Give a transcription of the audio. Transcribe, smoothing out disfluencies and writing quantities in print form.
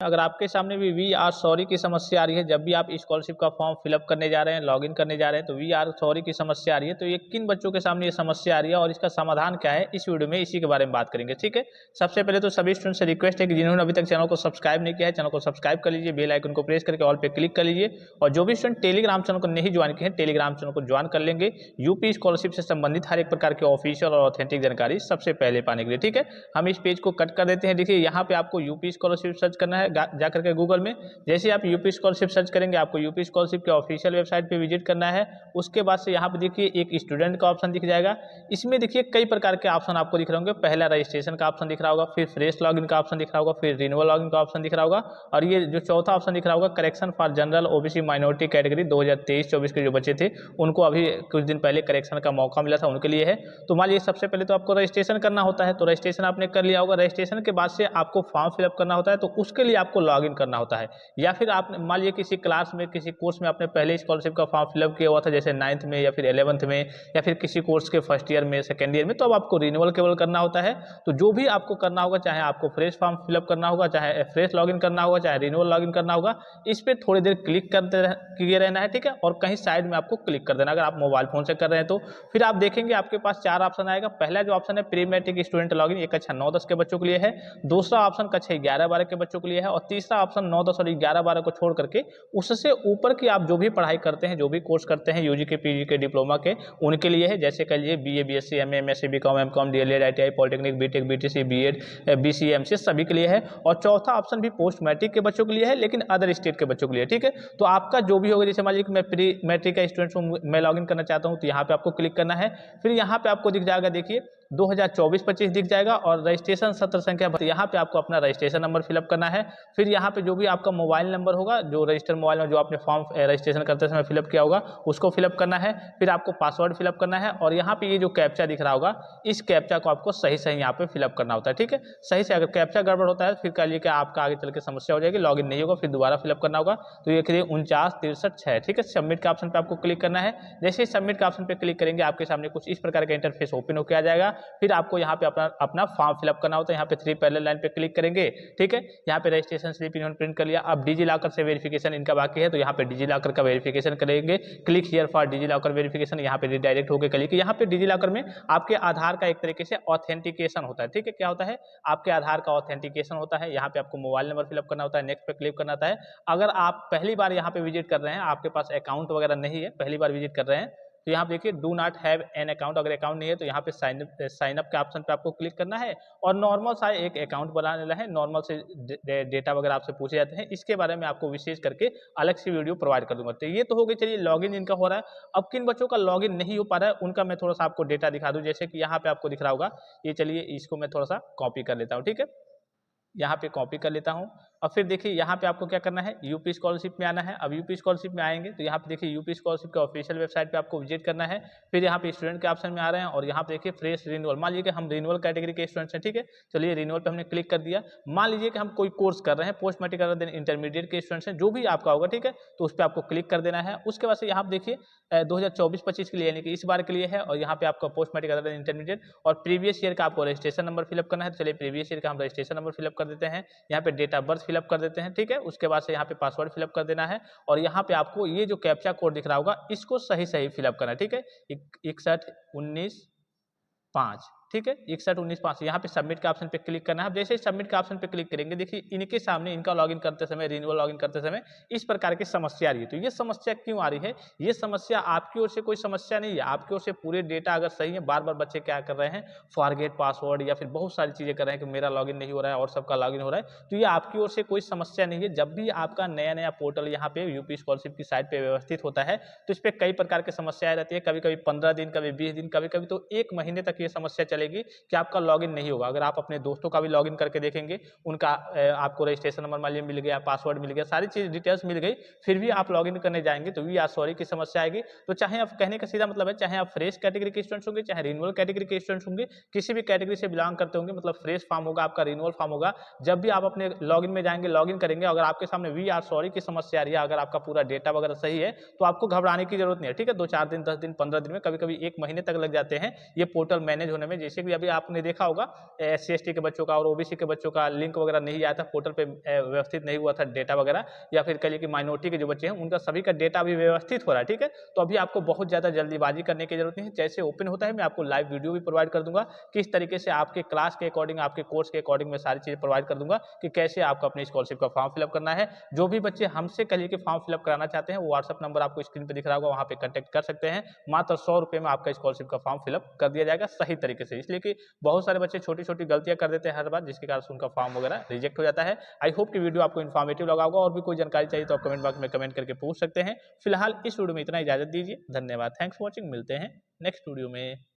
अगर आपके सामने भी वी आर सॉरी की समस्या आ रही है, जब भी आप स्कॉलरशिप का फॉर्म फिलअप करने जा रहे हैं, लॉगिन करने जा रहे हैं, तो वी आर सॉरी की समस्या आ रही है, तो ये किन बच्चों के सामने ये समस्या आ रही है और इसका समाधान क्या है, इस वीडियो में इसी के बारे में बात करेंगे। ठीक है, सबसे पहले तो सभी स्टूडेंट से रिक्वेस्ट है कि जिन्होंने अभी तक चैनल को सब्सक्राइब नहीं किया है, चैनल को सब्सक्राइब कर लीजिए, बेल आइकन को प्रेस करके ऑल पे क्लिक कर लीजिए। और जो भी स्टूडेंट टेलीग्राम चैनल को नहीं ज्वाइन किए हैं, टेलीग्राम चैनल को ज्वाइन कर लेंगे यूपी स्कॉलरशिप से संबंधित हर एक प्रकार की ऑफिशियल और ऑथेंटिक जानकारी सबसे पहले पाने के लिए। ठीक है, हम इस पेज को कट कर देते हैं। देखिए, यहाँ पे आपको यूपी स्कॉलरशिप सर्च करना है जाकर के गूगल में। जैसे आप यूपी स्कॉलरशिप सर्च करेंगे, आपको यूपी स्कॉलरशिप के ऑफिशियल वेबसाइट पे विजिट करना है। उसके बाद से यहाँ पे देखिए एक स्टूडेंट का ऑप्शन दिख जाएगा। इसमें देखिए कई प्रकार के ऑप्शन आपको दिख रहे होंगे। पहला रजिस्ट्रेशन का ऑप्शन दिख रहा होगा, फिर फ्रेश लॉगिन का ऑप्शन दिख रहा होगा, फिर रिन्यूअल लॉगिन का ऑप्शन दिख रहा होगा, और ये जो चौथा ऑप्शन दिख रहा होगा correction for general OBC minority category 2023-24 के जो बच्चे थे उनको अभी कुछ दिन पहले करेक्शन का मौका मिला था, उनके लिए है। तो मान लीजिए सबसे पहले तो आपको रजिस्ट्रेशन करना होता है, तो रजिस्ट्रेशन आपने कर लिया होगा। रजिस्ट्रेशन के बाद से आपको फॉर्म फिलअप करना होता है, तो उसके लिए आपको लॉगिन करना होता है। या फिर आप मान लीजिए किसी क्लास में, किसी कोर्स में आपने पहले स्कॉलरशिप का फॉर्म फिलअप किया हुआ था, जैसे 9th में या फिर 11th में, या फिर किसी कोर्स के फर्स्ट ईयर में, सेकेंड ईयर में, तो अब आपको रिन्यूअल केवल करना होता है। तो जो भी आपको करना होगा, चाहे आपको फ्रेश फॉर्म फिलअप करना होगा, चाहे फ्रेश लॉगिन करना होगा, चाहे रिन्यूअल लॉगिन करना होगा, इस पर थोड़ी देर क्लिक करते किए रहना है। ठीक है, और कहीं साइड में आपको क्लिक कर देना। अगर आप मोबाइल फोन से कर रहे हैं तो फिर आप देखेंगे आपके पास 4 ऑप्शन आएगा। पहला जो ऑप्शन है प्री मैट्रिक स्टूडेंट लॉगिन, ये कक्षा 9-10 के बच्चों के लिए है। दूसरा ऑप्शन कक्षा 11-12 के बच्चों के लिए है, और तीसरा ऑप्शन 9-10 और 11-12 को छोड़ करके उससे ऊपर की आप जो भी पढ़ाई करते हैं, जो भी कोर्स करते हैं, यूजी के, पीजी के, डिप्लोमा के, उनके लिए है। जैसे कह लीजिए BA, BSc, MA, MSc, BCom, MCom, DElEd, ITI, polytechnic, BTech, BTC, BEd, BCA, MCA सभी के लिए है। और चौथा ऑप्शन भी पोस्ट मैट्रिक के बच्चों के लिए है, लेकिन अदर स्टेट के बच्चों के लिए। ठीक है, तो आपका जो भी होगा, जैसे मान लीजिए मैं प्री मैट्रिक का स्टूडेंट हूँ, मैं लॉगिन करना चाहता हूँ, तो यहाँ पे आपको क्लिक करना है। फिर यहाँ पे आपको दिख जाएगा, देखिए 2024-25 दिख जाएगा, और रजिस्ट्रेशन सत्र संख्या, यहाँ पे आपको अपना रजिस्ट्रेशन नंबर फिलअप करना है। फिर यहाँ पे जो भी आपका मोबाइल नंबर होगा, जो रजिस्टर मोबाइल में जो आपने फॉर्म रजिस्ट्रेशन करते समय फिलअप किया होगा, उसको फिलअप करना है। फिर आपको पासवर्ड फिलअप करना है, और यहाँ पे ये जो कैप्चा दिख रहा होगा, इस कैप्चा को आपको सही सही यहाँ पे फिलअप करना होता है। ठीक है, सही से, अगर कैप्चा गड़बड़ होता है फिर कह लीजिए कि आपका आगे चल के समस्या हो जाएगी, लॉगिन नहीं होगा, फिर दोबारा फिलअप करना होगा। तो ये करिए 49-63-6। ठीक है, सबमिट का ऑप्शन पे आपको क्लिक करना है। जैसे ही सबमिट का ऑप्शन पे क्लिक करेंगे, आपके सामने कुछ इस प्रकार का इंटरफेस ओपन होकर आ जाएगा। फिर आपको यहाँ पे अपना फॉर्म फिलअप करना होता है। यहाँ पे 3 पैरेलल लाइन पे क्लिक करेंगे। ठीक है, यहाँ पे रजिस्ट्रेशन स्लिप इन्होंने प्रिंट कर लिया। अब डिजी लॉकर से वेरिफिकेशन इनका बाकी है, तो यहाँ पे डिजी लॉकर का वेरिफिकेशन करेंगे। Click here for DigiLocker verification, यहाँ पे रिडायरेक्ट होकर करिए कि यहाँ पे डिजी लॉकर में आपके आधार का एक तरीके से ऑथेंटिकेशन होता है। ठीक है, क्या होता है, आपके आधार का ऑथेंटिकेशन होता है। यहाँ पे आपको मोबाइल नंबर फिलअप करना होता है, नेक्स्ट पे क्लिक करना होता है। अगर आप पहली बार यहाँ पे विजिट कर रहे हैं, आपके पास अकाउंट वगैरह नहीं है, पहली बार विजिट कर रहे हैं, तो यहाँ पे देखिए do not have an account, अगर अकाउंट नहीं है तो यहाँ पे साइन अप के ऑप्शन पे आपको क्लिक करना है, और नॉर्मल सा एक अकाउंट बनाना है। नॉर्मल से डेटा वगैरह आपसे पूछे जाते हैं, इसके बारे में आपको विशेष करके अलग से वीडियो प्रोवाइड कर दूंगा। तो ये तो हो गई, चलिए लॉगिन इनका हो रहा है। अब किन बच्चों का लॉगिन नहीं हो पा रहा है, उनका मैं थोड़ा सा आपको डेटा दिखा दूं। जैसे कि यहाँ पे आपको दिख रहा होगा, ये चलिए इसको मैं थोड़ा सा कॉपी कर लेता हूँ। ठीक है, यहाँ पे कॉपी कर लेता हूँ। और फिर देखिए यहाँ पे आपको क्या करना है, यूपी स्कॉलरशिप में आना है। अब यूपी स्कॉलरशिप में आएंगे तो यहाँ पे देखिए यूपी स्कॉलरशिप के ऑफिशियल वेबसाइट पे आपको विजिट करना है। फिर यहाँ पे स्टूडेंट के ऑप्शन में आ रहे हैं, और यहाँ पे देखिए फ्रेश रिन्यूअल, मान लीजिए कि हम रिन्यूअल कैटेगरी के स्टूडेंट्स हैं। ठीक है, चलिए रिन्यूअल पे हमने क्लिक कर दिया। मान लीजिए कि हम कोई कोर्स कर रहे हैं, post matric other than intermediate के स्टूडेंट्स हैं, जो भी आपका होगा। ठीक है, तो उस पर आपको क्लिक कर देना है। उसके बाद से यहाँ पे देखिए 2024-25 के लिए, यानी कि इस बार के लिए है, और यहाँ पे आपका post matric other than intermediate, और प्रीवियस ईयर का आपको रजिस्ट्रेशन नंबर फिलअप करना है। तो चलिए प्रीवियस ईयर का हम रजिस्ट्रेशन नंबर फिलअप कर देते हैं। यहाँ पे डेट ऑफ बर्थ फिलअप कर देते हैं। ठीक है, उसके बाद से यहाँ पे पासवर्ड फिलअप कर देना है, और यहाँ पे आपको ये जो कैप्चा कोड दिख रहा होगा, इसको सही सही फिलअप करना है। ठीक है, 61-19-5। ठीक है, 61-19-5, यहाँ पे सबमिट का ऑप्शन पे क्लिक करना है। जैसे ही सबमिट का ऑप्शन पे क्लिक करेंगे, देखिए इनके सामने इनका लॉगिन करते समय, रिन्यूअल लॉगिन करते समय इस प्रकार की समस्या आ रही है। तो ये समस्या क्यों आ रही है, ये समस्या आपकी ओर से कोई समस्या नहीं है, आपकी ओर से पूरे डेटा अगर सही है, बार बार बच्चे क्या कर रहे हैं, फॉरगेट पासवर्ड या फिर बहुत सारी चीजें कर रहे हैं कि मेरा लॉगिन नहीं हो रहा है और सबका लॉगिन हो रहा है। तो ये आपकी ओर से कोई समस्या नहीं है। जब भी आपका नया नया पोर्टल यहाँ पे यूपी स्कॉलरशिप की साइट पे व्यवस्थित होता है, तो इस पर कई प्रकार की समस्याएं रहती है। कभी कभी 15 दिन, कभी 20 दिन, कभी कभी तो 1 महीने तक ये समस्या चलेगी कि आपका लॉगिन नहीं होगा। अगर आप अपने दोस्तों का भी लॉगिन करके देखेंगे, उनका आपको रजिस्ट्रेशन नंबर मान लीजिए मिल गया, पासवर्ड मिल गया, सारी चीज डिटेल्स मिल गई, फिर भी आप लॉगिन करने जाएंगे तो वी आर सॉरी की समस्या आएगी। तो चाहे आप, कहने का सीधा मतलब है, चाहे आप फ्रेश कैटेगरी के स्टूडेंट्स होंगे, चाहे रिन्यूअल कैटेगरी के स्टूडेंट्स होंगे, किसी भी कैटेगरी से बिलोंग करते होंगे, मतलब फ्रेश फॉर्म होगा आपका, रिन्यूअल फॉर्म होगा, जब भी आप अपने लॉगिन में जाएंगे, लॉगिन करेंगे, अगर आपके सामने वी आर सॉरी की समस्या आ रही है, अगर आपका पूरा डेटा वगैरह सही है, तो आपको घबराने की जरूरत नहीं है। ठीक है, 2-4 दिन, 10 दिन, 15 दिन में, कभी कभी 1 महीने तक लग जाते हैं ये पोर्टल मैनेज होने में, जैसे कि अभी आपने देखा होगा SC/ST के बच्चों का और OBC के बच्चों का लिंक वगैरह नहीं आया था, पोर्टल पे व्यवस्थित नहीं हुआ था डेटा वगैरह, या फिर कहिए कि माइनॉरिटी के जो बच्चे हैं उनका सभी का डेटा अभी व्यवस्थित हो रहा है, ठीक है। तो अभी आपको बहुत ज़्यादा जल्दीबाजी करने की जरूरत नहीं है, जैसे ओपन होता है मैं आपको लाइव वीडियो भी प्रोवाइड कर दूंगा, किस तरीके से आपके क्लास के अकॉर्डिंग, आपके कोर्स के अकॉर्डिंग मैं सारी चीज़ें प्रोवाइड कर दूंगा कि कैसे आपको अपनी स्कॉलरशिप का फॉर्म फिलअप करना है। जो भी बच्चे हमसे कहिए कि फॉर्म फिलअप कराना चाहते हैं वो व्हाट्सअप नंबर आपको स्क्रीन पर दिख रहा होगा, वहाँ पे कॉन्टैक्ट कर सकते हैं। मात्र 100 रुपये में आपका स्कॉलरशिप का फॉर्म फिलअप कर दिया जाएगा सही तरीके से, इसलिए कि बहुत सारे बच्चे छोटी-छोटी गलतियाँ कर देते हैं हर बार, जिसके कारण से उनका फॉर्म वगैरह रिजेक्ट हो जाता है। आई होप कि वीडियो आपको इन्फॉर्मेटिव लगा होगा, और भी कोई जानकारी चाहिए तो आप कमेंट बॉक्स में कमेंट करके पूछ सकते हैं। फिलहाल इस वीडियो में इतना, इजाजत दीजिए, धन्यवाद, थैंक्स फॉर वॉचिंग, मिलते हैं नेक्स्ट वीडियो में।